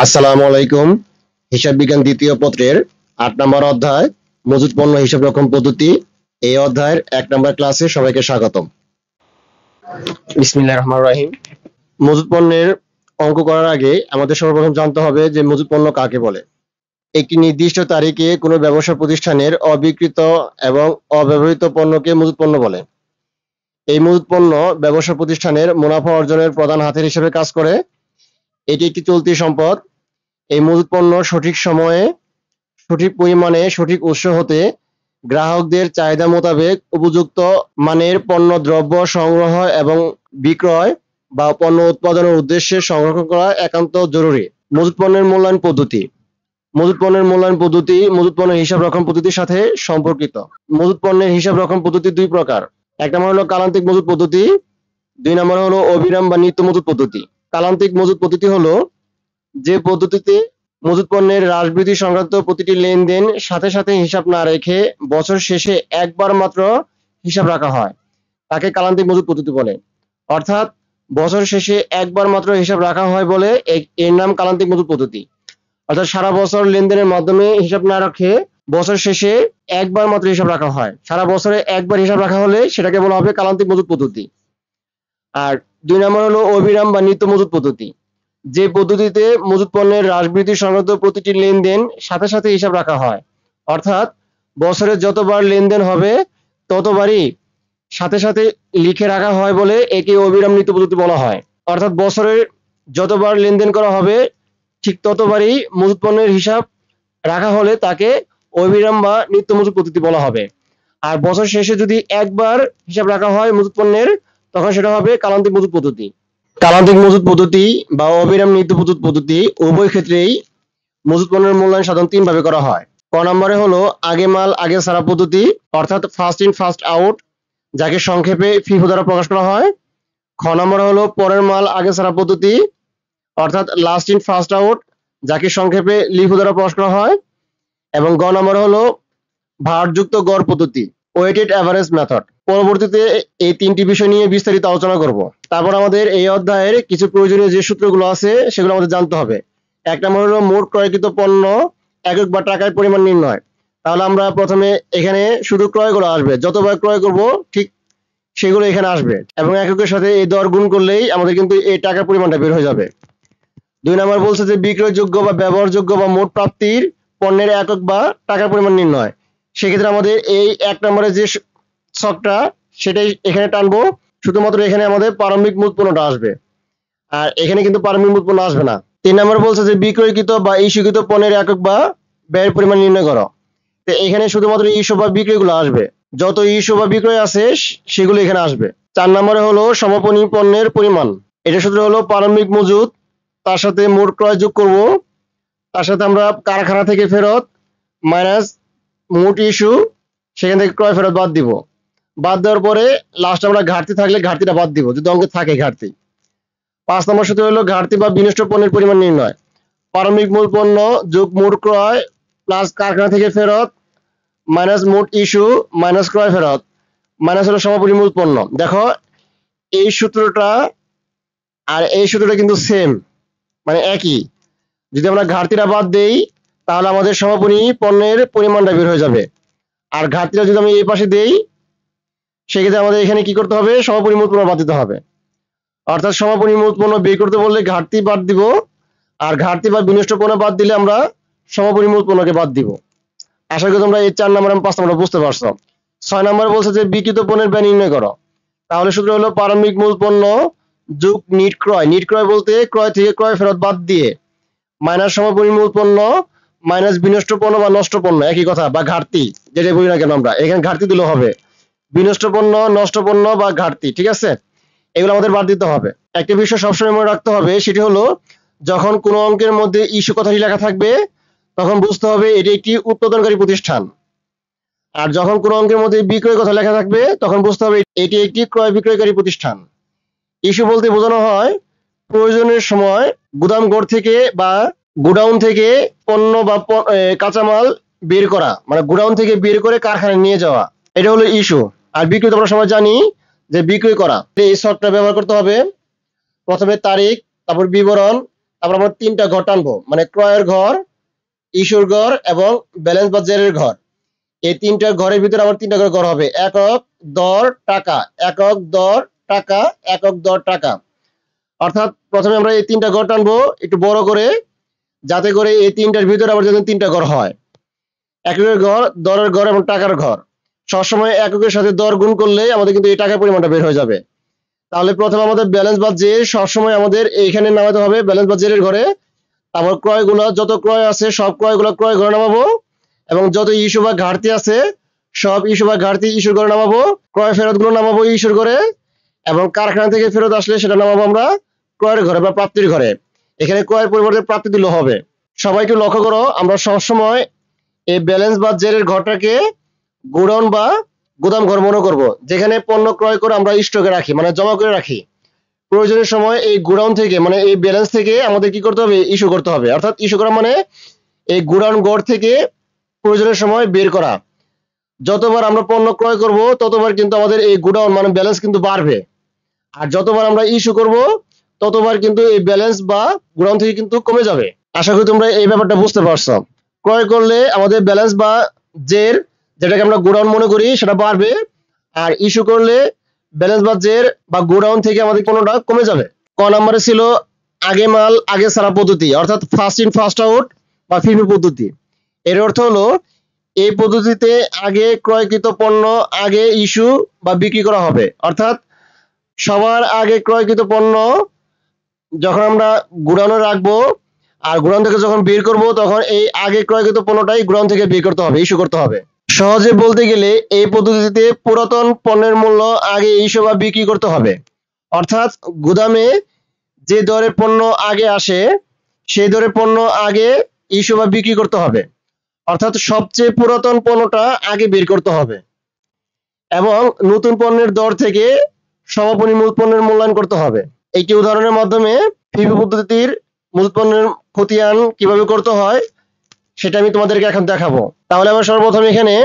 আসসালামু আলাইকুম। হিসাব বিজ্ঞান দ্বিতীয় পত্রের ৮ নম্বর অধ্যায় মজুত পণ্য হিসাব রক্ষণ পদ্ধতি, এই অধ্যায়ের ১ নম্বর ক্লাসে সবাইকে স্বাগতম। বিসমিল্লাহির রহমানির রহিম। মজুত পণ্যের অঙ্ক করার আগে আমাদের সর্বপ্রথম জানতে হবে যে মজুত পণ্য কাকে বলে। একটি নির্দিষ্ট তারিখে কোনো ব্যবসা প্রতিষ্ঠানের অবিক্রিত এবং অব্যবহৃত পণ্যকে মজুত পণ্য বলে। এই মজুত পণ্য ব্যবসা প্রতিষ্ঠানের মুনাফা অর্জনের প্রধান হাতিয়ার হিসেবে কাজ করে। এটি একটি চলতি সম্পদ। এই মজুত পণ্য সঠিক সময়ে, সঠিক পরিমাণে, সঠিক উৎস হতে গ্রাহকদের চাহিদা মোতাবেক উপযুক্ত মানের পণ্য দ্রব্য সংগ্রহ এবং বিক্রয় বা পণ্য উৎপাদনের উদ্দেশ্যে সংরক্ষণ করা একান্ত জরুরি। মজুত পণ্যের মূল্যায়ন পদ্ধতি। মজুত পণ্যের মূল্যায়ন পদ্ধতি মজুত পণ্যের হিসাব রক্ষণ পদ্ধতির সাথে সম্পর্কিত। মজুত পণ্যের হিসাব রক্ষণ পদ্ধতি দুই প্রকার। এক নম্বর হলো কালান্তিক মজুত পদ্ধতি, দুই নম্বর হলো অবিরাম বা নিত্য মজুত পদ্ধতি। কালান্তিক মজুত পদ্ধতি হলো যে পদ্ধতিতে মজুত পণ্যের হ্রাস বৃদ্ধি সংক্রান্ত প্রতিটি লেনদেন সাথে সাথে হিসাব না রেখে বছর শেষে একবার মাত্র হিসাব রাখা হয়, তাকে কালান্তিক মজুত পদ্ধতি বলে। অর্থাৎ বছর শেষে একবার মাত্র হিসাব রাখা হয় বলে এর নাম কালান্তিক মজুত পদ্ধতি। অর্থাৎ সারা বছর লেনদেনের মাধ্যমে হিসাব না রাখে বছর শেষে একবার মাত্র হিসাব রাখা হয়। সারা বছরে একবার হিসাব রাখা হলে সেটাকে বলা হবে কালান্তিক মজুত পদ্ধতি। আর দুই নম্বর হলো অবিরাম বা নিত্য মজুত পদ্ধতি, যে পদ্ধতিতে মজুত পণ্যের হ্রাস বৃদ্ধি সংক্রান্ত প্রতিটি লেনদেন সাথে সাথে হিসাব রাখা হয়। অর্থাৎ বছরে যতবার লেনদেন হবে ততবারই সাথে সাথে লিখে রাখা হয় বলে একে অবিরাম নিত্য পদ্ধতি বলা হয়। অর্থাৎ বছরে যতবার লেনদেন করা হবে ঠিক ততবারই মজুত পণ্যের হিসাব রাখা হলে তাকে অবিরাম বা নিত্য মজুত পদ্ধতি বলা হবে। আর বছর শেষে যদি একবার হিসাব রাখা হয় মজুত পণ্যের, তখন সেটা হবে কালান্তিক মজুত পদ্ধতি। কালান্তিক মজুত পদ্ধতি বা অবিরাম নিত্য মজুত পদ্ধতি উভয় ক্ষেত্রেই মজুত পণ্যের মূল্যায়ন সাধারণত তিন ভাবে করা হয়। ক নম্বরে হলো আগে মাল আগে ছাড়া পদ্ধতি, অর্থাৎ ফার্স্ট ইন ফার্স্ট আউট, যাকে সংক্ষেপে ফিফো দ্বারা প্রকাশ করা হয়। খ নম্বরে হলো পরের মাল আগে ছাড়া পদ্ধতি, অর্থাৎ লাস্ট ইন ফার্স্ট আউট, যাকে সংক্ষেপে লিফো দ্বারা প্রকাশ করা হয়। এবং গ নম্বরে হলো ভারযুক্ত গড় পদ্ধতি, ওয়েটেড অ্যাভারেজ মেথড। পরবর্তীতে এই তিনটি বিষয় নিয়ে বিস্তারিত আলোচনা করব। তারপর আমাদের এই অধ্যায়ের কিছু প্রয়োজনীয় যে সূত্রগুলো আছে সেগুলো আমাদের জানতে হবে। এক নম্বর হলো মোট ক্রয়কৃত পণ্য একক বা টাকার পরিমাণ নির্ণয়। তাহলে আমরা প্রথমে এখানে শুধু ক্রয়গুলো আসবে, যতবার ক্রয় করব ঠিক সেগুলো এখানে আসবে এবং এককের সাথে এই দর গুণ করলেই আমাদের কিন্তু এই টাকার পরিমাণটা বের হয়ে যাবে। দুই নম্বর বলছে যে বিক্রয়যোগ্য বা ব্যবহারযোগ্য বা মোট প্রাপ্তির পণ্যের একক বা টাকার পরিমাণ নির্ণয়। সেক্ষেত্রে আমাদের এই এক নম্বরে যে ছকটা সেটাই এখানে টানবো, শুধুমাত্র এখানে আমাদের প্রারম্ভিক মূল পণ্যটা আসবে, আর এখানে কিন্তু প্রারম্ভিক মূল পণ্য আসবে না। তিন নম্বর বলছে যে বিক্রয়কৃত বা ইস্যুকৃত পণ্যের একক বা ব্যয়ের পরিমাণ নির্ণয় করো। তো এখানে শুধুমাত্র ইস্যু বা বিক্রয়গুলো আসবে, যত ইস্যু বা বিক্রয় আছে সেগুলো এখানে আসবে। চার নম্বরে হলো সমাপনী পণ্যের পরিমাণ। এটা সূত্র হলো প্রারম্ভিক মজুত, তার সাথে মোট ক্রয় যোগ করব, তার সাথে আমরা কারখানা থেকে ফেরত মাইনাস মোট ইস্যু, সেখান থেকে ক্রয় ফেরত বাদ দিব। বাদ দেওয়ার পরে লাস্ট আমরা ঘাটতি থাকলে ঘাটতিটা বাদ দিব যদি অঙ্কে থাকে ঘাটতি। পাঁচ নম্বর সূত্র হলো ঘাটতি বা বিনষ্ট পণ্যের পরিমাণ নির্ণয়। প্রারম্ভিক মূল পণ্য যোগ মোট ক্রয় প্লাস কারখানা থেকে ফেরত মাইনাস মোট ইস্যু মাইনাস ক্রয় ফেরত মাইনাস হলো সমাপনী মূল পণ্য। দেখো এই সূত্রটা আর এই সূত্রটা কিন্তু সেম, মানে একই। যদি আমরা ঘাটতিটা বাদ দেই তাহলে আমাদের সমাপনী পণ্যের পরিমাণটা বের হয়ে যাবে। আর ঘাটতিটা যদি আমি এই পাশে দেই সেক্ষেত্রে আমাদের এখানে কি করতে হবে, সমাপনী মূল পণ্য বাদ দিতে হবে। অর্থাৎ সমাপনী মূল পণ্য বের করতে বললে ঘাটতি বাদ দিব, আর ঘাটতি বা বিনষ্ট পণ্য বাদ দিলে আমরা সমাপনী মূল পণ্যকে বাদ দিব। আশা করি তোমরা এই 4 নম্বর এবং 5 নম্বর বুঝতে পারছো। 6 নম্বরে বলছে যে বিক্রিত পণ্যের ব্যয় নির্ণয় করো। তাহলে সূত্র হলো প্রারম্ভিক মূল পণ্য যোগ নিট ক্রয়। নিট ক্রয় বলতে ক্রয় থেকে ক্রয় ফেরত বাদ দিয়ে মাইনাস সমাপনী মূল পণ্য মাইনাস বিনষ্ট পণ্য বা নষ্ট পণ্য, একই কথা, বা ঘাটতি, যেটা বলি না কেন আমরা এখানে ঘাটতি দিলেও হবে। বিনষ্ট পণ্য, নষ্ট পণ্য বা ঘাটতি, ঠিক আছে, এগুলো আমাদের বাদ দিতে হবে। একটা বিষয় সবসময় মনে রাখতে হবে, সেটি হলো যখন কোনো অঙ্কের মধ্যে ইস্যু কথাটি লেখা থাকবে তখন বুঝতে হবে এটি একটি উৎপাদনকারী প্রতিষ্ঠান, আর যখন কোনো অঙ্কের মধ্যে বিক্রয় কথা লেখা থাকবে তখন বুঝতে হবে এটি একটি ক্রয় বিক্রয়কারী প্রতিষ্ঠান। ইস্যু বলতে বোঝানো হয় প্রয়োজনের সময় গুদামঘর থেকে বা গোডাউন থেকে পণ্য বা কাঁচামাল বের করা, মানে গোডাউন থেকে বের করে কারখানায় নিয়ে যাওয়া, এটা হলো ইস্যু। আর বিক্রয় আমরা সবাই জানি যে বিক্রয় করা। এই শর্তটা ব্যবহার করতে হবে। প্রথমে তারিখ, তারপর বিবরণ, তারপর আমরা 3টা ঘর টানবো, মানে ক্রয়ের ঘর, ইস্যুর ঘর এবং ব্যালেন্স বা জেরের ঘর। এই 3টা ঘরের ভিতরে আমার 3টা করে ঘর হবে। একক, দর, টাকা, একক, দর, টাকা, একক, দর, টাকা। অর্থাৎ প্রথমে আমরা এই 3টা ঘর টানবো একটু বড় করে, যাতে করে এই 3টার ভিতরে আবার যেন 3টা ঘর হয়। এককের ঘর, দরের ঘর এবং টাকার ঘর। সবসময় এককের সাথে দর গুণ করলে আমাদের কিন্তু এই টাকার পরিমাণটা বের হয়ে যাবে। তাহলে প্রথমে আমাদের ব্যালেন্স বা জের সবসময় আমাদের এইখানে নামাতে হবে, ব্যালেন্স বা জেরের ঘরে। তারপর ক্রয়গুলো, যত ক্রয় আছে সব ক্রয়গুলো ক্রয় ঘরে নামাবো, এবং যত ইস্যু বা ঘাটতি আছে সব ইস্যু বা ঘাটতি ইস্যুর ঘরে নামাবো। ক্রয় ফেরত গুলো নামাবো ইস্যুর ঘরে, এবং কারখানা থেকে ফেরত আসলে সেটা নামাবো আমরা ক্রয়ের ঘরে বা প্রাপ্তির ঘরে। এখানে ক্রয়ের পরিবর্তে প্রাপ্তি দিলে হবে। সবাইকে লক্ষ্য করো, আমরা সবসময় এই ব্যালেন্স বা জেরের ঘরটাকে গোডাউন বা গুদাম ঘর মনে করব, যেখানে পণ্য ক্রয় করে আমরা স্টকে রাখি, মানে জমা করে রাখি। প্রয়োজনের সময় এই গোডাউন থেকে, মানে এই ব্যালেন্স থেকে আমাদের কি করতে হবে, ইস্যু করতে হবে। অর্থাৎ ইস্যু করা মানে এই গোডাউন ঘর থেকে প্রয়োজনের সময় বের করা। যতবার আমরা পণ্য ক্রয় করব ততবার কিন্তু আমাদের এই গোডাউন মানে ব্যালেন্স কিন্তু বাড়বে, আর যতবার আমরা ইস্যু করব ততবার কিন্তু এই ব্যালেন্স বা গোডাউন থেকে কিন্তু কমে যাবে। আশা করি তোমরা এই ব্যাপারটা বুঝতে পারছো। ক্রয় করলে আমাদের ব্যালেন্স বা জের, যেটাকে আমরা গোডাউন মনে করি, সেটা বাড়বে, আর ইস্যু করলে ব্যালেন্স বা জের বা গোডাউন থেকে আমাদের কোনোটা কমে যাবে। ক নম্বরে ছিল আগে মাল আগে ছাড়া পদ্ধতি, অর্থাৎ ফার্স্ট ইন ফার্স্ট আউট বা ফিফি পদ্ধতি। এর অর্থ হলো এই পদ্ধতিতে আগে ক্রয়কৃত পণ্য আগে ইস্যু বা বিক্রি করা হবে। অর্থাৎ সবার আগে ক্রয়কৃত পণ্য যখন আমরা গোডাউনে রাখবো, আর গোডাউন থেকে যখন বের করব তখন এই আগে ক্রয়কৃত পণ্যটাই গোডাউন থেকে বের করতে হবে, ইস্যু করতে হবে। সহজে বলতে গেলে এই পদ্ধতিতে পুরাতন পণ্যের মূল্য আগে ইস্যু বা বিক্রি করতে হবে। অর্থাৎ গুদামে যে দরের পণ্য আগে আসে সেই দরের পণ্য আগে ইস্যু বা বিক্রি করতে হবে। অর্থাৎ সবচেয়ে পুরাতন পণ্যটা আগে বের করতে হবে, এবং নতুন পণ্যের দর থেকে সমাপনী মূল পণ্যের মূল্যায়ন করতে হবে। একটি উদাহরণের মাধ্যমে ফিফি পদ্ধতির মূল পণ্যের খতিয়ান কিভাবে করতে হয় সেটা আমি তোমাদেরকে এখন দেখাবো। তাহলে আমরা সর্বপ্রথম এখানে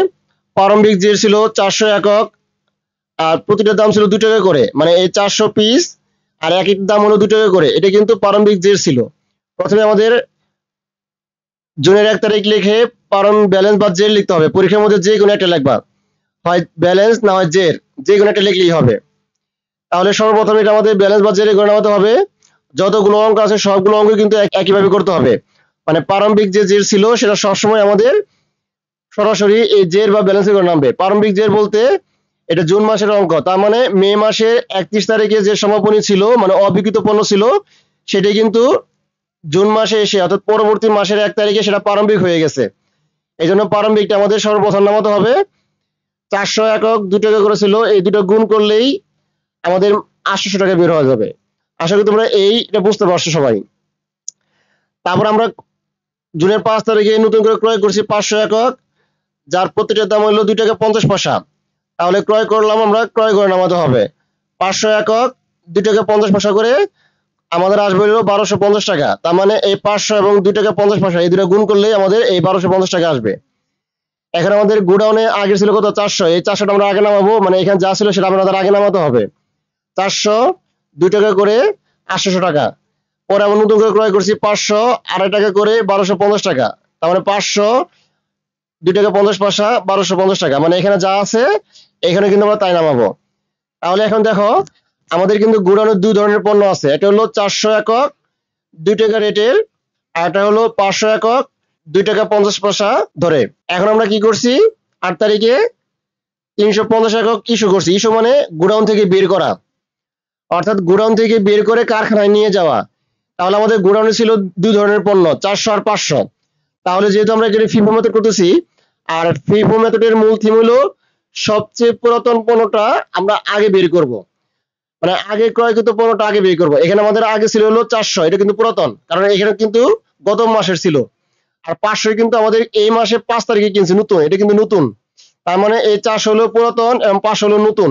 প্রারম্ভিক জের ছিল 400 একক, আর প্রতিটার দাম ছিল 2 টাকা করে, মানে এই 400 পিস আর এক এক দাম হলো 2 টাকা করে। এটা কিন্তু প্রারম্ভিক জের ছিল। প্রথমে আমাদের জুনের 1 তারিখ লিখে প্রারম্ভিক ব্যালেন্স বা জের লিখতে হবে। পরীক্ষার মধ্যে যে কোনো একটা লিখবা, হয় ব্যালেন্স না হয় জের, যে কোনো একটা লিখলেই হবে। তাহলে সর্বপ্রথম এটা আমাদের ব্যালেন্স বা জেরে করে নামাতে হবে। যতগুলো অঙ্ক আছে সবগুলো অঙ্ক কিন্তু একইভাবে করতে হবে। মানে প্রারম্ভিক যে জের ছিল সেটা সবসময় আমাদের সরাসরি এই জের বা ব্যালেন্সে করে নামবে। প্রারম্ভিক জের বলতে এটা জুন মাসের অঙ্ক, তার মানে মে মাসের 31 তারিখে যে সমাপনী ছিল, মানে অবিকৃত পণ্য ছিল, সেটা কিন্তু জুন মাসে এসে অর্থাৎ পরবর্তী মাসের 1 তারিখে সেটা প্রারম্ভিক হয়ে গেছে। এই জন্য প্রারম্ভিকটা আমাদের সর্বপ্রথম নামাতে হবে। 400 একক 2 টাকা করে ছিল, এই দুটো গুণ করলেই আমাদের 800 টাকা বের হয়ে যাবে। আশা করি তোমরা এইটা বুঝতে পারছো সবাই। তারপর আমরা জুনের 5 তারিখে নতুন করে ক্রয় করছি 500 একক, যার প্রতিটার দাম হলো 2 টাকা 50 পয়সা। তাহলে ক্রয় করলাম, আমরা ক্রয় করে নামাতে হবে 500 একক 2 টাকা 50 পয়সা করে, আমাদের আসবে হলো 1250 টাকা। তার মানে এই 500 এবং 2 টাকা 50 পয়সা এই দুটো গুণ করলেই আমাদের এই 1250 টাকা আসবে। এখন আমাদের গোডাউনে আগে ছিল কত, 400, এই 400টা আমরা আগে নামাবো, মানে এখানে যা ছিল সেটা আমাদের আগে নামাতে হবে। 400 2 টাকা করে 800 টাকা। পরে আমরা নতুন করে ক্রয় করছি 500 2.5 টাকা করে 1250 টাকা। তার মানে 500 2 টাকা 50 পয়সা 1250 টাকা, মানে এখানে যা আছে এখানে কিন্তু আমরা তাই নামাবো। তাহলে এখন দেখো আমাদের কিন্তু গোডাউনের 2 ধরনের পণ্য আছে। এটা হলো 400 একক 2 টাকা রেটের, আর এটা হলো 500 একক 2 টাকা 50 পয়সা ধরে। এখন আমরা কি করছি, 8 তারিখে 350 একক ইস্যু করছি। ইস্যু মানে গোডাউন থেকে বের করা, অর্থাৎ গোডাউন থেকে বের করে কারখানায় নিয়ে যাওয়া। তাহলে আমাদের গোডাউনে ছিল 2 ধরনের পণ্য, 400 আর 500। তাহলে যেহেতু আমরা এখানে ফিফো মেথড করতেছি, আর ফিফো মেথডের মূল থিম হলো সবচেয়ে পুরাতন পণ্যটা আমরা আগে বের করব, মানে আগে ক্রয়কৃত পণ্যটা আগে বের করব। এখানে আমাদের আগে ছিল হলো 400, এটা কিন্তু পুরাতন, কারণ এখানে কিন্তু গত মাসের ছিল। আর 500 কিন্তু আমাদের এই মাসে 5 তারিখে কিনছি, নতুন, এটা কিন্তু নতুন। তার মানে এই 400 হলো পুরাতন এবং 500 হলো নতুন।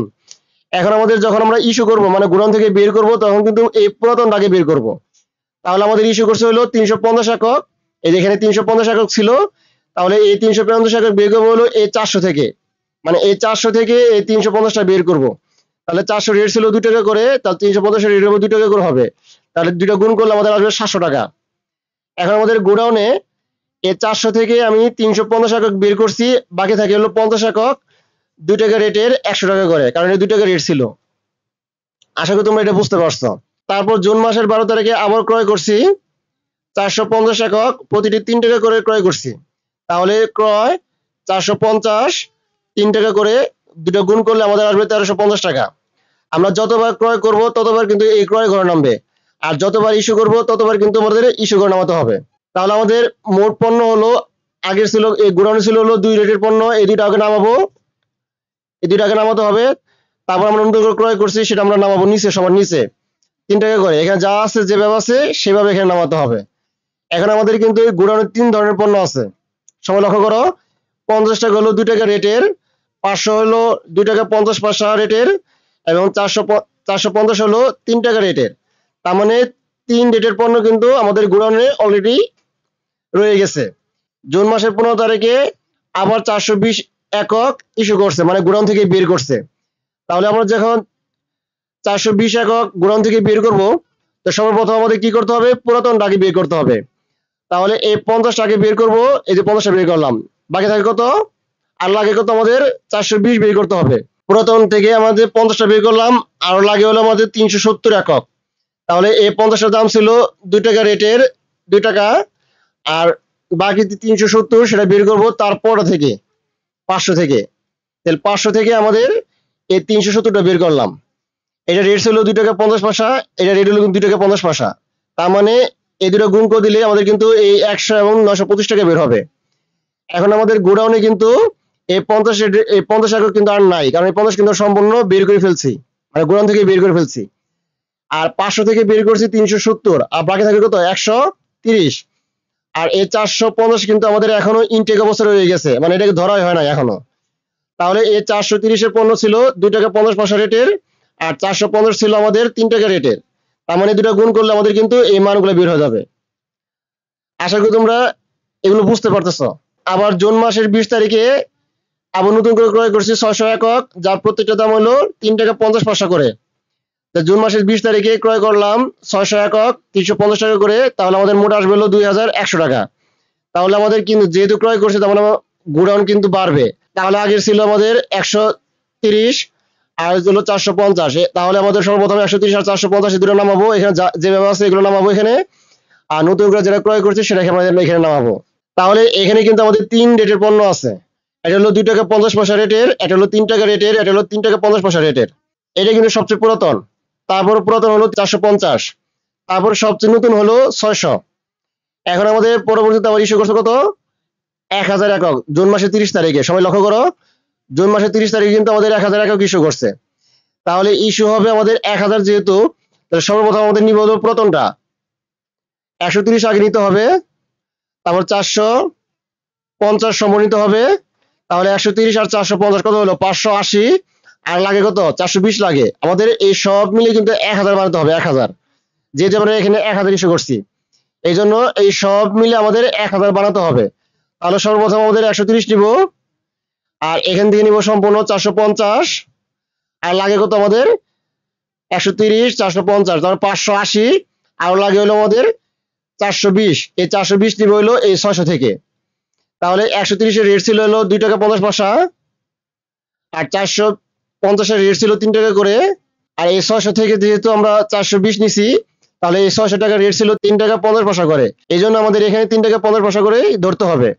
এখন আমাদের যখন আমরা ইস্যু করব, মানে গোডাউন থেকে বের করব, তখন কিন্তু এই পুরাতনটাকে বের করব। তাহলে আমাদের ইস্যু করছে হলো 350 একক, এই যে এখানে 350 একক ছিল, তাহলে এই 350 একক বের করবো হলো এই 400 থেকে, মানে এই 400 থেকে এই 350টা বের করব। তাহলে 400 রেট ছিল 2 টাকা করে, তাহলে 350 রেট হবে 2 টাকা করে হবে। তাহলে দুইটা গুণ করলে আমাদের আসবে 700 টাকা। এখন আমাদের গোডাউনে এই 400 থেকে আমি 350 একক বের করছি, বাকি থাকে হলো 50 একক 2 টাকা রেটের 100 টাকা করে, কারণ এই 2 টাকা রেট ছিল। আশা করি তোমরা এটা বুঝতে পারছো। তারপর জুন মাসের 12 তারিখে আবার ক্রয় করছি 450 একক, প্রতিটি 3 টাকা করে ক্রয় করছি। তাহলে ক্রয় 450 3 টাকা করে, দুটো গুণ করলে আমাদের আসবে 1350 টাকা। আমরা যতবার ক্রয় করব ততবার কিন্তু এই ক্রয় ঘরে নামবে, আর যতবার ইস্যু করব ততবার কিন্তু আমাদের ইস্যু ঘরে নামাতে হবে। তাহলে আমাদের মোট পণ্য হলো, আগের ছিল এই গোডাউনে ছিল হলো 2 রেটের পণ্য, এই দুইটা আগে নামাবো, এই দুইটা আগে নামাতে হবে। তারপর আমরা নতুন করে ক্রয় করছি সেটা আমরা নামাবো নিচে, সবার নিচে 3 টাকা করে। এখানে যা আছে যেভাবে আছে সেভাবে এখানে নামাতে হবে। এখন আমাদের কিন্তু এই গোডাউনে 3 ধরনের পণ্য আছে, সবাই লক্ষ্য করো। 50 টাকা হলো 2 টাকা রেটের, 500 হলো 2 টাকা 50 পয়সা রেটের, এবং 450 হলো 3 টাকা রেটের। তার মানে 3 রেটের পণ্য কিন্তু আমাদের গোডাউনে অলরেডি রয়ে গেছে। জুন মাসের 15 তারিখে আবার 420 একক ইস্যু করছে, মানে গোডাউন থেকে বের করছে। তাহলে আমরা যখন 420 একক গোডাউন থেকে বের করব, তো সর্বপ্রথম আমাদের কি করতে হবে, পুরাতন টাকে বের করতে হবে। তাহলে এই 50 টাকে বের করব, এই যে 50টা বের করলাম, বাকি থাকে কত, আর লাগে কত, আমাদের 420 বের করতে হবে। পুরাতন থেকে আমাদের 50টা বের করলাম, আর লাগে হলো আমাদের 370 একক। তাহলে এই 50টার দাম ছিল 2 টাকা রেটের 2 টাকা, আর বাকি 370 সেটা বের করব তারপর থেকে 500 থেকে। তাহলে 500 থেকে আমাদের এই 370টা বের করলাম। এটা রেট ছিল 2 টাকা 50 পয়সা, এটা রেট হলো 2 টাকা 50 পয়সা। তার মানে এই দুটো গুণ করে দিলে আমাদের কিন্তু এই 100 এবং 925 টাকা বের হবে। এখন আমাদের গোডাউনে কিন্তু এই 50 একক কিন্তু আর নাই, কারণ এই 50 কিন্তু সম্পূর্ণ বের করে ফেলছি, মানে গোডাউন থেকে বের করে ফেলছি। আর 500 থেকে বের করছি 370, আর বাকি থাকে কত, 130। আর এই 450 কিন্তু আমাদের এখনো ইনটেক অবস্থা রয়ে গেছে, মানে এটাকে ধরাই হয় না এখনো। তাহলে এই 430 এর পণ্য ছিল 2 টাকা 50 পয়সা রেটের, আর 450 ছিল আমাদের 3 টাকা রেটের। তার মানে দুটো গুণ করলে আমাদের কিন্তু এই মানগুলো বের হয়ে যাবে। আশা করি তোমরা এগুলো বুঝতে পারতেছো। আবার জুন মাসের 20 তারিখে আবার নতুন করে ক্রয় করছি 600 একক, যার প্রত্যেকটা দাম হলো 3 টাকা 50 পয়সা করে। জুন মাসের 20 তারিখে ক্রয় করলাম 600 একক 350 টাকা করে, তাহলে আমাদের মোট আসবে হলো 2100 টাকা। তাহলে আমাদের কিন্তু যেহেতু ক্রয় করছে, তার মানে গোডাউন কিন্তু বাড়বে। তাহলে আগের ছিল আমাদের 130 আর হলো 450, তাহলে আমাদের সর্বপ্রথম 130 আর 450 দুটো নামাবো, এখানে যেভাবে আছে এগুলো নামাবো এখানে, আর নতুন করে যেটা ক্রয় করছি সেটা আমাদের এখানে নামাবো। তাহলে এখানে কিন্তু আমাদের 3 রেটের পণ্য আছে, এটা হলো 2 টাকা 50 পয়সা রেটের, এটা হলো 3 টাকা রেটের, এটা হলো 3 টাকা 50 পয়সা রেটের। এটা কিন্তু সবচেয়ে পুরাতন। তারপর পুরাতন হলো 450, তারপর সবচেয়ে নতুন হলো 600। এখন আমাদের পরবর্তীতে আবার ইস্যু করছে কত, 1000 একক জুন মাসের 30 তারিখে। সবাই লক্ষ্য করো, জুন মাসের 30 তারিখে কিন্তু আমাদের 1000 একক ইস্যু করছে। তাহলে ইস্যু হবে আমাদের 1000, যেহেতু সর্বপ্রথম আমাদের নিব হলো পুরাতনটা 130 আগে নিতে হবে, তারপর 450 সম্মানিত হবে। তাহলে 130 আর 450 কত হলো, 580, আর লাগে কত, 420 লাগে। আমাদের এই সব মিলে কিন্তু 1000 বানাতে হবে, 1000, যেহেতু আমরা এখানে 1000 ইস্যু করছি, এই জন্য এই সব মিলে আমাদের 1000 বানাতে হবে। তাহলে সর্বপ্রথম আমাদের 130 নিব, আর এখান থেকে নিব সম্পূর্ণ 450, আর লাগে কত আমাদের 130 450, তারপর 580, আর লাগে হলো আমাদের 420। এই 420 নিব হলো এই 600 থেকে। তাহলে 130 এর রেট ছিল হলো 2 টাকা 50 পয়সা, আর 450 এর রেট ছিল 3 টাকা করে। আর এই 600 থেকে যেহেতু আমরা 420 নিছি, তাহলে এই 600 টাকার রেট ছিল 3 টাকা 50 পয়সা করে, এই জন্য আমাদের এখানে 3 টাকা 50 পয়সা করে ধরতে হবে।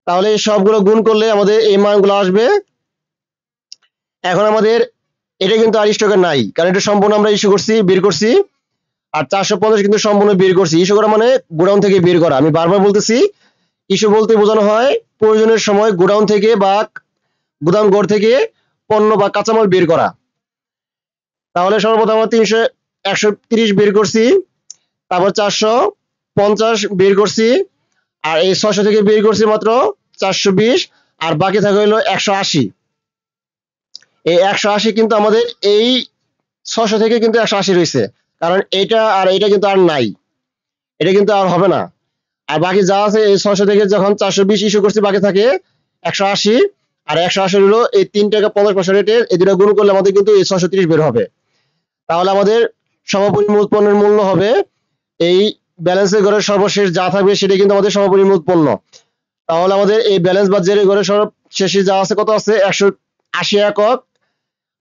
তাহলে এই সবগুলো গুণ করলে আমাদের এই মানগুলো আসবে। এখন আমাদের এটা কিন্তু আর স্টকে নাই, কারণ এটা সম্পূর্ণ আমরা ইস্যু করছি, বের করছি। আর 450 কিন্তু সম্পূর্ণ বের করছি। ইস্যু করা মানে গোডাউন থেকে বের করা। আমি বারবার বলতেছি, ইস্যু বলতে বোঝানো হয় প্রয়োজনের সময় গোডাউন থেকে বা গুদাম ঘর থেকে পণ্য বা কাঁচামাল বের করা। তাহলে সর্বপ্রথম আমরা 130 বের করছি, তারপর 450 বের করছি, আর এই 600 থেকে বের করছি মাত্র 420, আর বাকি থাকে হলো 180। এই 180 কিন্তু আমাদের এই 600 থেকে কিন্তু 180 রয়েছে, কারণ এটা আর এটা কিন্তু আর নাই, এটা কিন্তু আর হবে না। আর বাকি যা আছে এই 600 থেকে যখন 420 ইস্যু করছি, বাকি থাকে 180, আর 180 হলো এই 3 টাকা 50 পয়সা রেটের, এই দুটো গুণ করলে আমাদের কিন্তু এই 630 বের হবে। তাহলে আমাদের সমাপনী মূল পণ্যের মূল্য হবে এই ব্যালেন্সের ঘরের সর্বশেষ যা থাকবে সেটা কিন্তু আমাদের সমাপনী মূল পণ্য। তাহলে আমাদের এই ব্যালেন্স বাজারের ঘরের সর্বশেষে যা আছে কত আছে 180 একক,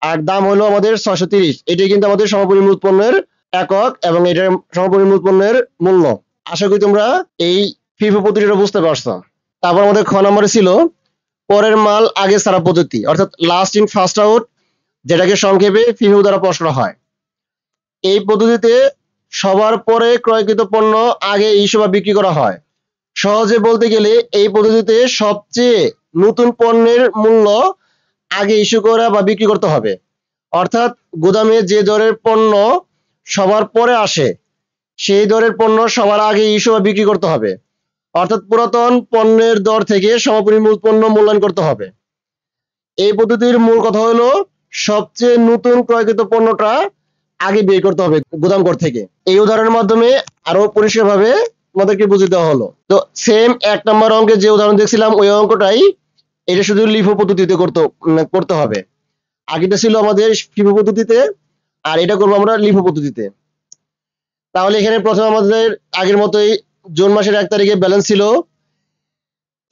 আর দাম হলো আমাদের 630। এটাই কিন্তু আমাদের সমাপনী মূল পণ্যের একক এবং এটার সমাপনী মূল পণ্যের মূল্য। আশা করি তোমরা এই ফিফো পদ্ধতিটা বুঝতে পারছো। তারপর আমাদের খ নম্বরে ছিল পরের মাল আগে ছাড়া পদ্ধতি, অর্থাৎ লাস্ট ইন ফার্স্ট আউট, যেটাকে সংক্ষেপে ফিফো দ্বারা প্রকাশ করা হয়। এই পদ্ধতিতে সবার পরে ক্রয়কৃত পণ্য আগে ইস্যু বা বিক্রি করা হয়। সহজে বলতে গেলে এই পদ্ধতিতে সবচেয়ে নতুন পণ্যের মূল্য আগে ইস্যু করা বা বিক্রি করতে হবে। অর্থাৎ গুদামে যে দরের পণ্য সবার পরে আসে সেই দরের পণ্য সবার আগে ইস্যু বা বিক্রি করতে হবে। অর্থাৎ পুরাতন পণ্যের দর থেকে সমাপনী মূল পণ্য মূল্যায়ন করতে হবে। এই পদ্ধতির মূল কথা হলো সবচেয়ে নতুন ক্রয়কৃত পণ্যটা আগে বের করতে হবে গুদাম ঘর থেকে। এই উদাহরণের মাধ্যমে আরো পরিষ্কারভাবে আমাদেরকে বুঝিয়ে দেওয়া হলো। তো সেম 1 নম্বর অঙ্কে যে উদাহরণ দেখছিলাম ওই অঙ্কটাই এটা শুধু লিফো পদ্ধতিতে করতে হবে। আগেটা ছিল আমাদের ফিফো পদ্ধতিতে, আর এটা করবো আমরা লিফো পদ্ধতিতে। তাহলে এখানে প্রথমে আমাদের আগের মতোই জুন মাসের 1 তারিখে ব্যালেন্স ছিল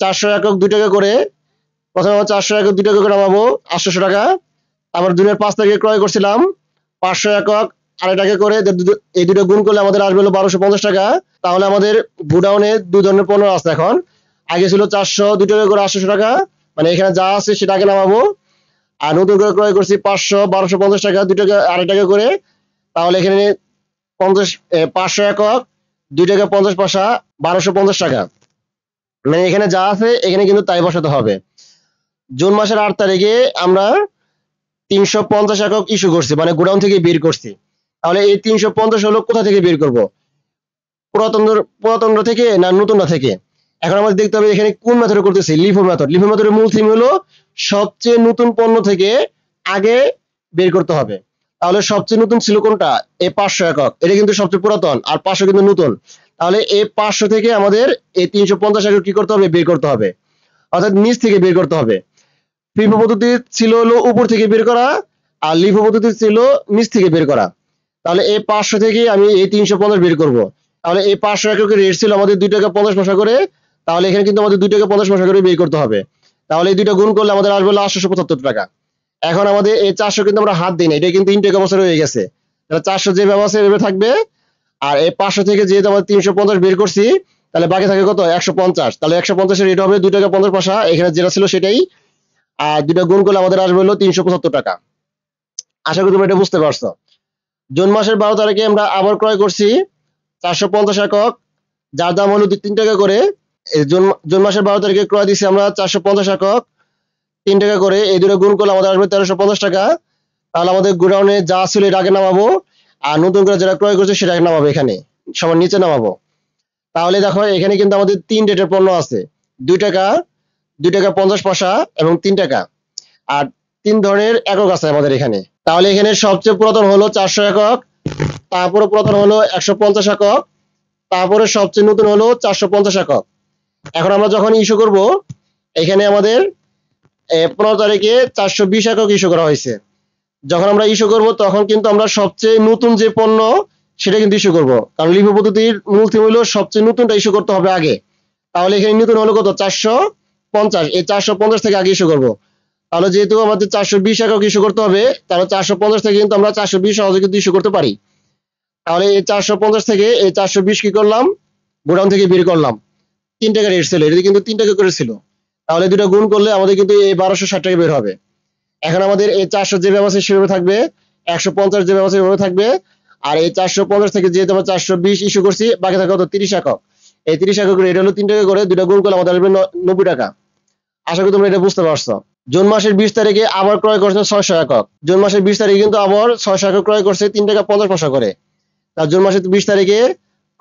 400 একক 2 টাকা করে। প্রথমে আমরা 400 একক 2 টাকা করে নামাবো 800 টাকা। আবার জুনের 5 তারিখে ক্রয় করছিলাম 500 একক 2.5 টাকা করে। এই দুটো গুণ করলে আমাদের আসবে হলো 1250 টাকা। তাহলে আমাদের গোডাউনে দুই ধরনের পণ্য আছে এখন। আগে ছিল 400 2 টাকা করে 800 টাকা, মানে এখানে যা আছে সেটা আগে নামাবো। আর নতুন করে ক্রয় করছি 500 1250 টাকা 2 টাকা 2.5 টাকা করে। তাহলে এখানে 500 একক 2 টাকা 50 পয়সা 1250 টাকা, মানে এখানে যা আছে এখানে কিন্তু তাই বসাতে হবে। জুন মাসের 8 তারিখে আমরা 350 একক ইস্যু করছি, মানে গোডাউন থেকে বের করছি। তাহলে এই 350 হলো কোথা থেকে বের করব, পুরাতন থেকে না নতুন থেকে? এখন আমাদের দেখতে হবে এখানে কোন মেথডে করতেছি, লিফো মেথড। লিফো মেথডের মূল থিম হলো সবচেয়ে নতুন পণ্য থেকে আগে বের করতে হবে। তাহলে সবচেয়ে নতুন ছিল কোনটা, এই 500 একক, এটা কিন্তু সবচেয়ে পুরাতন, আর 500 কিন্তু নতুন। তাহলে এই 500 থেকে আমাদের এই 350 একক কি করতে হবে, বের করতে হবে, অর্থাৎ নিচ থেকে বের করতে হবে। ফিফো পদ্ধতি ছিল হলো উপর থেকে বের করা, আর লিফো পদ্ধতি ছিল নিচ থেকে বের করা। তাহলে এই 500 থেকে আমি এই 350 বের করব। তাহলে এই 500 এককের রেট ছিল আমাদের 2 টাকা 50 পয়সা করে। তাহলে এখানে কিন্তু আমাদের 2 টাকা 50 পয়সা করে বের করতে হবে। তাহলে এই দুইটা গুণ করলে আমাদের আসবে 875 টাকা। এখন আমাদের এই 400 কিন্তু আমরা হাত দিই না, এটা কিন্তু ইনটেক অবস্থা রয়ে গেছে। তাহলে 400 যে ব্যবস্থা এভাবে থাকবে, আর এই 500 থেকে যেহেতু আমরা 350 বের করছি, তাহলে বাকি থাকে কত 150। তাহলে 150 এর রেট হবে 2 টাকা 50 পয়সা, এখানে যেটা ছিল সেটাই। আর দুইটা গুণ করলে আমাদের আসবে হলো 375 টাকা। আশা করি তোমরা এটা বুঝতে পারছো। জুন মাসের 12 তারিখে আমরা আবার ক্রয় করছি 450 একক, যার দাম হলো 3 টাকা করে। জুন মাসের 12 তারিখে ক্রয় দিছি আমরা 450 একক 3 টাকা করে। এই দুটো গুণ করলে আমাদের আসবে 1350 টাকা। তাহলে আমাদের গোডাউনে যা ছিল এটা আগে নামাবো, আর নতুন করে যেটা ক্রয় করছে সেটা আগে নামাবো, এখানে সবার নিচে নামাবো। তাহলে দেখো এখানে কিন্তু আমাদের 3 রেটের পণ্য আছে, 2 টাকা 2 টাকা 50 পয়সা এবং 3 টাকা, আর 3 ধরনের একক আছে আমাদের এখানে। তাহলে এখানে সবচেয়ে পুরাতন হলো 400 একক, তারপরে পুরাতন হলো 150 একক, তারপরে সবচেয়ে নতুন হলো 450 একক। এখন আমরা যখন ইস্যু করব, এখানে আমাদের 15 তারিখে 420 একক ইস্যু করা হয়েছে। যখন আমরা ইস্যু করব তখন কিন্তু আমরা সবচেয়ে নতুন যে পণ্য সেটা কিন্তু ইস্যু করব, কারণ লিফো পদ্ধতির মূল থিম হলো সবচেয়ে নতুনটা ইস্যু করতে হবে আগে। তাহলে এখানে নতুন হলো কত 450, এই 450 থেকে আগে ইস্যু করব। তাহলে যেহেতু আমাদের 420 একক ইস্যু করতে হবে, তাহলে 450 থেকে কিন্তু আমরা 420 সহজে কিন্তু ইস্যু করতে পারি। তাহলে এই 450 থেকে এই 420 কি করলাম, গোডাউন থেকে বের করলাম। 3 টাকা রেট ছিল, এটা কিন্তু 3 টাকা করে ছিল। তাহলে দুটো গুণ করলে আমাদের কিন্তু এই 1260 টাকা বের হবে। এখন আমাদের এই 400 যে ব্যবস্থা সেভাবে থাকবে, 150 যে ব্যবস্থা সেভাবে থাকবে, আর এই 450 থেকে যেহেতু আমরা 420 ইস্যু করছি, বাকি থাকে কত 30 একক। এই 30 একক রেট হলো 3 টাকা করে, দুটো গুণ করলে আমাদের আসবে 90 টাকা। আশা করি তোমরা এটা বুঝতে পারছো। জুন মাসের 20 তারিখে আবার ক্রয় করছে 600 একক। জুন মাসের 20 তারিখে কিন্তু আবার 600 একক ক্রয় করছে 3 টাকা 50 পয়সা করে। তার জুন মাসের 20 তারিখে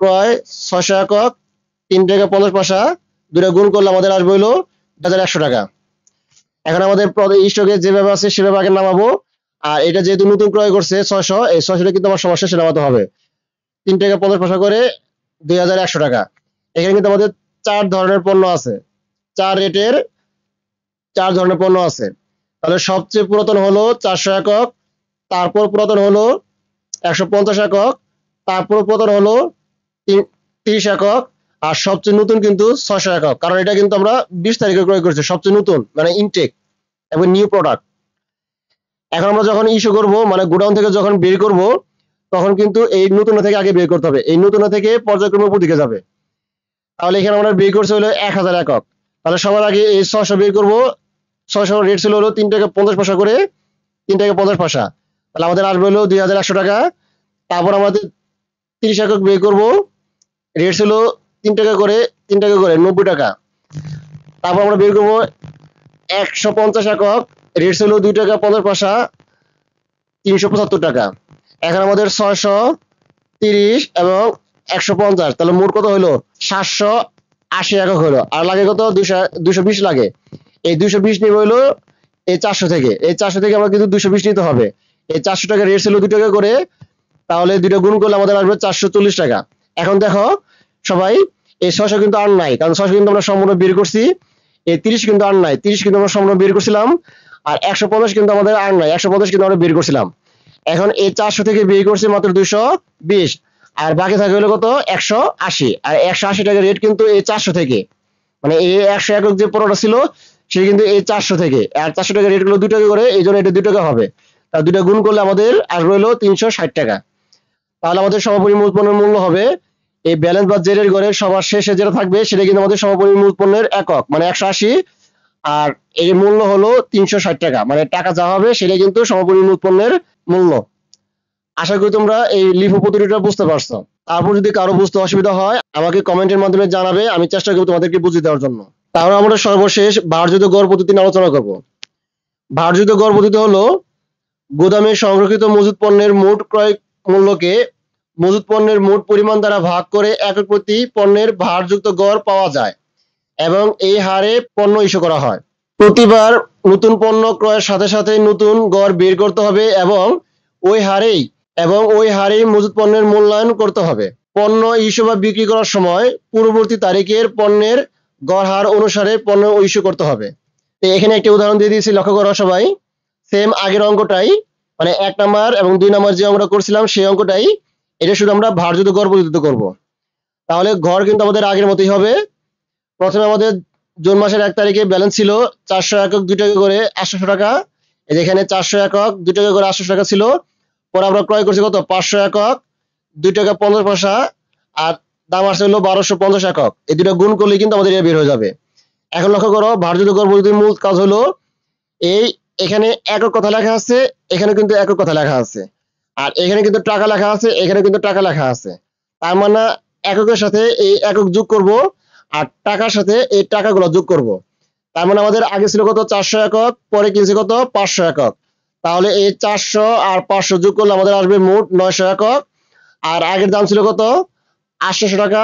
ক্রয় 600 একক 3 টাকা 50 পয়সা, দুটো গুণ করলে আমাদের আসবে হলো 1100 টাকা। এখন আমাদের স্টকে যেভাবে আছে সেভাবে আগে নামাবো, আর এটা যেহেতু নতুন ক্রয় করছে 600, এই 600টা কিন্তু আমার সমস্যা সে নামাতে হবে। 3 টাকা 50 পয়সা করে 2100 টাকা। এখানে কিন্তু আমাদের 4 ধরনের পণ্য আছে, 4 রেটের 4 ধরনের পণ্য আছে। তাহলে সবচেয়ে পুরাতন হলো 400 একক, তারপর পুরাতন হলো 150 একক, তারপর পতন হলো 30 একক, আর সবচেয়ে নতুন কিন্তু 600 একক, কারণ এটা কিন্তু আমরা 20 তারিখে ক্রয় করছি, সবচেয়ে নতুন মানে ইনটেক এবং নিউ প্রোডাক্ট। এখন আমরা যখন ইস্যু করব মানে গোডাউন থেকে যখন বের করব, তখন কিন্তু এই নতুন থেকে আগে বের করতে হবে, এই নতুন থেকে পর্যায়ক্রমে উপর দিকে যাবে। তাহলে এখানে আমরা বের করছি হলো 1000 একক। তাহলে সবার আগে এই 600 বের করব। 600 রেট ছিল হলো 3 টাকা 50 পয়সা করে, 3 টাকা 50 পয়সা। তাহলে আমাদের আসবে হলো 2100 টাকা। তারপর আমাদের 30 একক বের করব, রেট ছিল 3 টাকা করে, 3 টাকা করে 90 টাকা। তারপর আমরা বের করব 150 একক, রেট ছিল 2 টাকা 50 পয়সা, 375 টাকা। এখন আমাদের 630 এবং 150, তাহলে মোট কত হলো 780 একক হলো। আর লাগে কত 220 লাগে। এই 220 নিবে হলো এই 400 থেকে, এই 400 থেকে আমরা কিন্তু 220 নিতে হবে। এই 400 টাকা রেট ছিল 2 টাকা করে, তাহলে দুটো গুণ করলে আমাদের আসবে 440 টাকা। এখন দেখো সবাই, এই 600 কিন্তু আর নাই, কারণ 600 কিন্তু আমরা সম্পূর্ণ বের করছি। এই 30 কিন্তু আর নাই, 30 কিন্তু আমরা সম্পূর্ণ বের করছিলাম। আর 150 কিন্তু আমাদের আর নাই, 150 কিন্তু আমরা বের করছিলাম। এখন এই 400 থেকে বের করছি মাত্র 220, আর বাকি থাকে হলো কত 180। আর 180 টাকা রেট কিন্তু এই 400 থেকে, মানে এই 100 একক যে পনেরোটা ছিল সে কিন্তু এই 400 থেকে। আর 400 টাকা রেট গুলো 2 টাকা করে, এই জন্য এটা 2 টাকা হবে। তার দুটা গুণ করলে আমাদের আসবে হলো 360 টাকা। তাহলে আমাদের সমাপনী মূল পণ্যের মূল্য হবে এই ব্যালেন্স বা জেরের ঘরের সবার শেষে যেটা থাকবে সেটা কিন্তু আমাদের সমাপনী মূল পণ্যের একক, মানে 180। আর এই মূল্য হলো 360 টাকা, মানে টাকা যা হবে সেটা কিন্তু সমাপনী মূল পণ্যের মূল্য। আশা করি তোমরা এই লিফো পদ্ধতিটা বুঝতে পারছো। তারপর যদি কারো বুঝতে অসুবিধা হয় আমাকে কমেন্টের মাধ্যমে জানাবে, আমি চেষ্টা করবো তোমাদেরকে বুঝিয়ে দেওয়ার জন্য। তাহলে আমরা সর্বশেষ ভারযুক্ত গড় পদ্ধতি নিয়ে আলোচনা করবো। ভারযুক্ত গড় পদ্ধতি হলো গোদামে সংরক্ষিত মজুত পণ্যের মোট ক্রয় মূল্যকে মজুত পণ্যের মোট পরিমাণ দ্বারা ভাগ করে একক প্রতি পণ্যের ভারযুক্ত গড় পাওয়া যায় এবং এই হারে পণ্য ইস্যু করা হয়। প্রতিবার নতুন পণ্য ক্রয়ের সাথে সাথে নতুন গড় বের করতে হবে এবং ওই হারেই মজুত পণ্যের মূল্যায়ন করতে হবে। পণ্য ইস্যু বা বিক্রি করার সময় পূর্ববর্তী তারিখের পণ্যের গড় হার অনুসারে পণ্য ইস্যু করতে হবে। এখানে একটি উদাহরণ দিয়ে দিয়েছি, লক্ষ্য করো সবাই। সেম আগের অঙ্কটাই, মানে 1 নাম্বার এবং 2 নাম্বার যে অঙ্কটা করছিলাম সেই অঙ্কটাই, এটা শুধু আমরা ভারযুক্ত গড় পদ্ধতিতে করব। তাহলে গড় কিন্তু আমাদের আগের মতোই হবে। প্রথমে আমাদের জুন মাসের 1 তারিখে ব্যালেন্স ছিল 400 একক 2 টাকা করে 800 টাকা। এখানে 400 একক 2 টাকা করে 800 টাকা ছিল। পরে আমরা ক্রয় করছি কত 500 একক 2 টাকা 50 পয়সা, আর দাম আসছে হলো 1250 একক। এই দুটো গুণ করলে কিন্তু আমাদের এটা বের হয়ে যাবে। এখন লক্ষ্য করো ভারযুক্ত গড় পদ্ধতির মূল কাজ হলো এখানে একক কথা লেখা আছে, এখানে কিন্তু একক কথা লেখা আছে, আর এখানে কিন্তু টাকা লেখা আছে, এখানে কিন্তু টাকা লেখা আছে। তার মানে এককের সাথে এই একক যোগ করব আর টাকার সাথে এই টাকাগুলো যোগ করব। তার মানে আমাদের আগে ছিল কত 400 একক, পরে কিনছি কত 500 একক। তাহলে এই 400 আর 500 যোগ করলে আমাদের আসবে মোট 900 একক। আর আগের দাম ছিল কত 800 টাকা,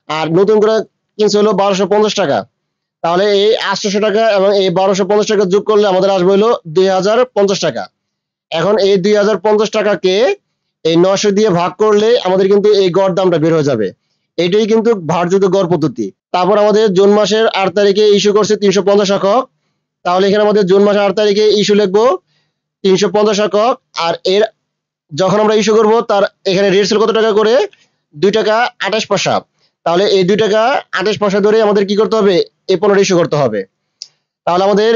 আর নতুন করে কিনছি হলো 1250 টাকা। তাহলে এই 800 টাকা এবং এই 1250 টাকা যোগ করলে আমাদের আসবে হলো 2050 টাকা। এখন এই 2050 টাকাকে এই 900 দিয়ে ভাগ করলে আমাদের কিন্তু এই গড় দামটা বের হয়ে যাবে। এটাই কিন্তু ভারযুক্ত গড় পদ্ধতি। তারপর আমাদের জুন মাসের 8 তারিখে ইস্যু করছে 350 একক। তাহলে এখানে আমাদের জুন মাসের 8 তারিখে ইস্যু লিখবো 350 একক। আর এর যখন আমরা ইস্যু করব তার এখানে রেট ছিল কত টাকা করে 2 টাকা 28 পয়সা। তাহলে এই 2 টাকা 28 পয়সা ধরে আমাদের কি করতে হবে এই 15 ইস্যু করতে হবে। তাহলে আমাদের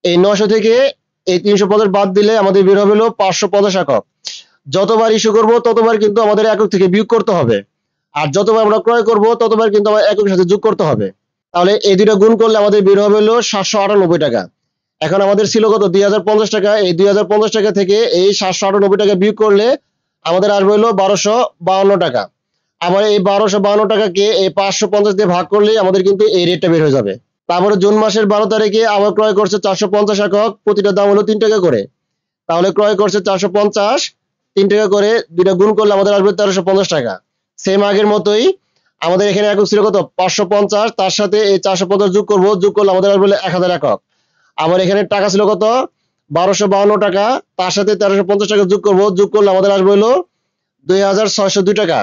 এই 900 থেকে এই 350 বাদ দিলে আমাদের বের হবে হলো 550 একক। যতবার ইস্যু করব ততবার কিন্তু আমাদের একক থেকে বিয়োগ করতে হবে, আর যতবার আমরা ক্রয় করব ততবার কিন্তু আমাদের এককের সাথে যোগ করতে হবে। তাহলে এই দুটো গুণ করলে আমাদের বের হবে হলো 798 টাকা। এখন আমাদের ছিল কত 2050 টাকা, এই 2050 টাকা থেকে এই 798 টাকা বিয়োগ করলে আমাদের আসবে হলো 1252 টাকা। আবার এই 1252 টাকাকে এই 550 দিয়ে ভাগ করলে আমাদের কিন্তু এই রেটটা বের হয়ে যাবে। তারপরে জুন মাসের 12 তারিখে আবার ক্রয় করছে 450 একক, প্রতিটা দাম হলো 3 টাকা করে। তাহলে ক্রয় করছে 450 3 টাকা করে, দুইটা গুণ করলে আমাদের আসবে 1350 টাকা। সেম আগের মতোই আমাদের এখানে একক ছিল কত 550, তার সাথে এই 450 যোগ করব, যোগ করলে আমাদের আসবে 1000 একক। আবার এখানে টাকা ছিল কত 1252 টাকা, তার সাথে 1350 টাকা যোগ করব, যোগ করলে আমাদের আসবে হলো 2602 টাকা।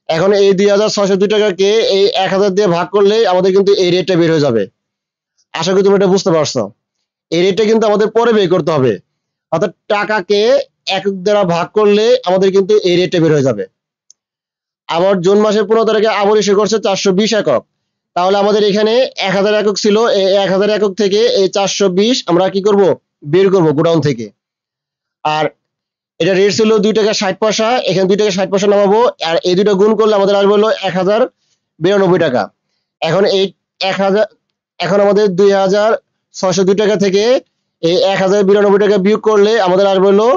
এখন এই 2602 টাকাকে এই 1000 দিয়ে ভাগ করলে আমাদের কিন্তু এই রেটটা বের হয়ে যাবে। আশা করি তুমি এটা বুঝতে পারছো। এই রেটটা কিন্তু আমাদের পরে বের করতে হবে, অর্থাৎ টাকাকে একক দ্বারা ভাগ করলে আমাদের কিন্তু এই রেটটা বের হয়ে যাবে। আবার জুন মাসের 15 তারিখে আবার ইস্যু করছে 420 একক। তাহলে আমাদের এখানে 1000 একক ছিল, এই 1000 একক থেকে এই 420 আমরা কি করব, বের করব গোডাউন থেকে। আর এটা রেট ছিল 2 টাকা 60 পয়সা, এখানে 2 টাকা 60 পয়সা নামাবো, আর এই দুটো গুণ করলে আমাদের আসবে হলো 1092 টাকা। এখন এই 1000, এখন আমাদের 2602 টাকা থেকে এই 1092 টাকা বিয়োগ করলে আমাদের আসবে হলো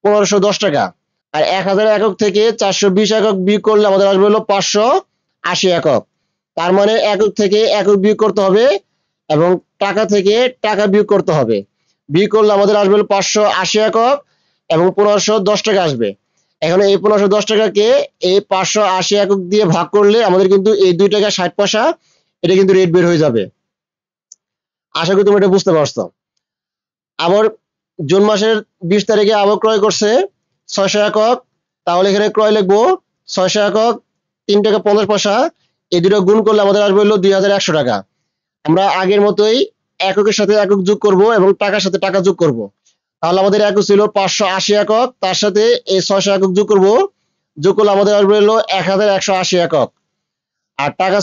1510 টাকা। আর 1000 একক থেকে 420 একক বিয়োগ করলে আমাদের আসবে হলো 580 একক। তার মানে একক থেকে একক বিয়োগ করতে হবে এবং টাকা থেকে টাকা বিয়োগ করতে হবে। বিয়োগ করলে আমাদের আসবে হলো 580 একক এবং 1510 টাকা আসবে। এখন এই 1510 টাকাকে এই 580 একক দিয়ে ভাগ করলে আমাদের কিন্তু এই 2 টাকা 60 পয়সা এটা কিন্তু রেট বের হয়ে যাবে। আশা করি তুমি এটা বুঝতে পারছো। আবার জুন মাসের 20 তারিখে আবার ক্রয় করছে 600 একক, তাহলে এখানে ক্রয় লিখবো 600 একক 3 টাকা 50 পয়সা, এই দুটো গুণ করলে আমাদের আসবে হলো 2100 টাকা। আমরা আগের মতোই এককের সাথে একক যোগ করব এবং টাকার সাথে টাকা যোগ করব। তাহলে আমাদের একক ছিল 580 একক, তার সাথে এই 600 একক যোগ করব, যোগ করলে আমাদের আসবে হলো 1180 একক। আর টাকা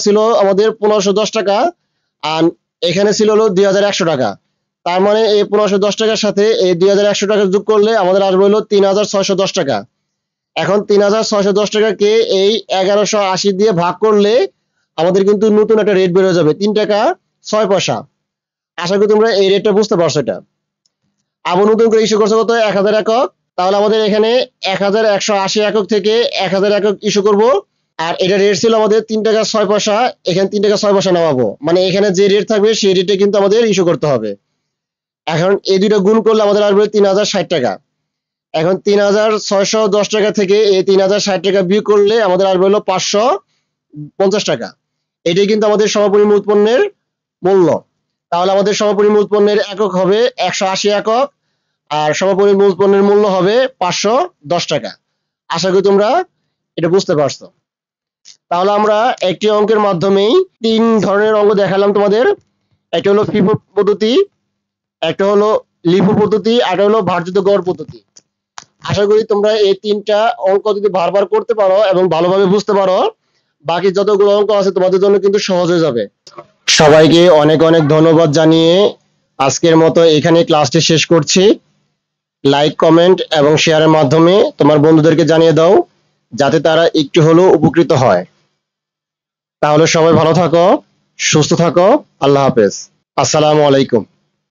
ছিল আমাদের 1510 টাকা, আর এখানে ছিল হলো 2100 টাকা। তার মানে এই 1510 টাকার সাথে এই 2100 টাকা যোগ করলে আমাদের আসবে হলো 3610 টাকা। এখন 3610 টাকাকে এই 1180 দিয়ে ভাগ করলে আমাদের কিন্তু নতুন একটা রেট বের হয়ে যাবে 3 টাকা 6 পয়সা। আশা করি তোমরা এই রেটটা বুঝতে পারছো। এটা আবার নতুন করে ইস্যু করছে কত, 1000 একক। তাহলে আমাদের এখানে 1180 একক থেকে 1000 একক ইস্যু করব, আর এটা রেট ছিল আমাদের 3 টাকা 6 পয়সা, এখানে 3 টাকা 6 পয়সা নামাবো, মানে এখানে যে রেট থাকবে সেই রেটে কিন্তু আমাদের ইস্যু করতে হবে। এখন এই দুটো গুণ করলে আমাদের আসবে 3060 টাকা। এখন 3610 টাকা থেকে এই 3060 টাকা বিয়োগ করলে আমাদের আসবে হলো 550 টাকা। এটাই কিন্তু আমাদের সমপরিমাণ উৎপন্নের মূল্য। তাহলে আমাদের সমপরিমাণ উৎপন্নের একক হবে 180 একক, আর সমপরিমাণ উৎপন্নের মূল্য হবে 510 টাকা। আশা করি তোমরা এটা বুঝতে পারছো। তাহলে আমরা একটি অঙ্কের মাধ্যমেই 3 ধরনের অঙ্ক দেখালাম তোমাদের। একটা হলো ফিফো পদ্ধতি, একটা হলো লিফো পদ্ধতি, আর একটা হলো ভার্জিত গড় পদ্ধতি। আশা করি তোমরা এই 3টা অঙ্ক যদি বারবার করতে পারো এবং ভালোভাবে বুঝতে পারো, বাকি যতগুলো অঙ্ক আছে তোমাদের জন্য কিন্তু সহজ হয়ে যাবে। সবাইকে অনেক অনেক ধন্যবাদ জানিয়ে আজকের মতো এখানে ক্লাসটি শেষ করছি। লাইক, কমেন্ট এবং শেয়ারের মাধ্যমে তোমার বন্ধুদেরকে জানিয়ে দাও, যাতে তারা একটু হলেও উপকৃত হয়। তাহলে সবাই ভালো থাকো, সুস্থ থাকো। আল্লাহ হাফেজ। আসসালামু আলাইকুম।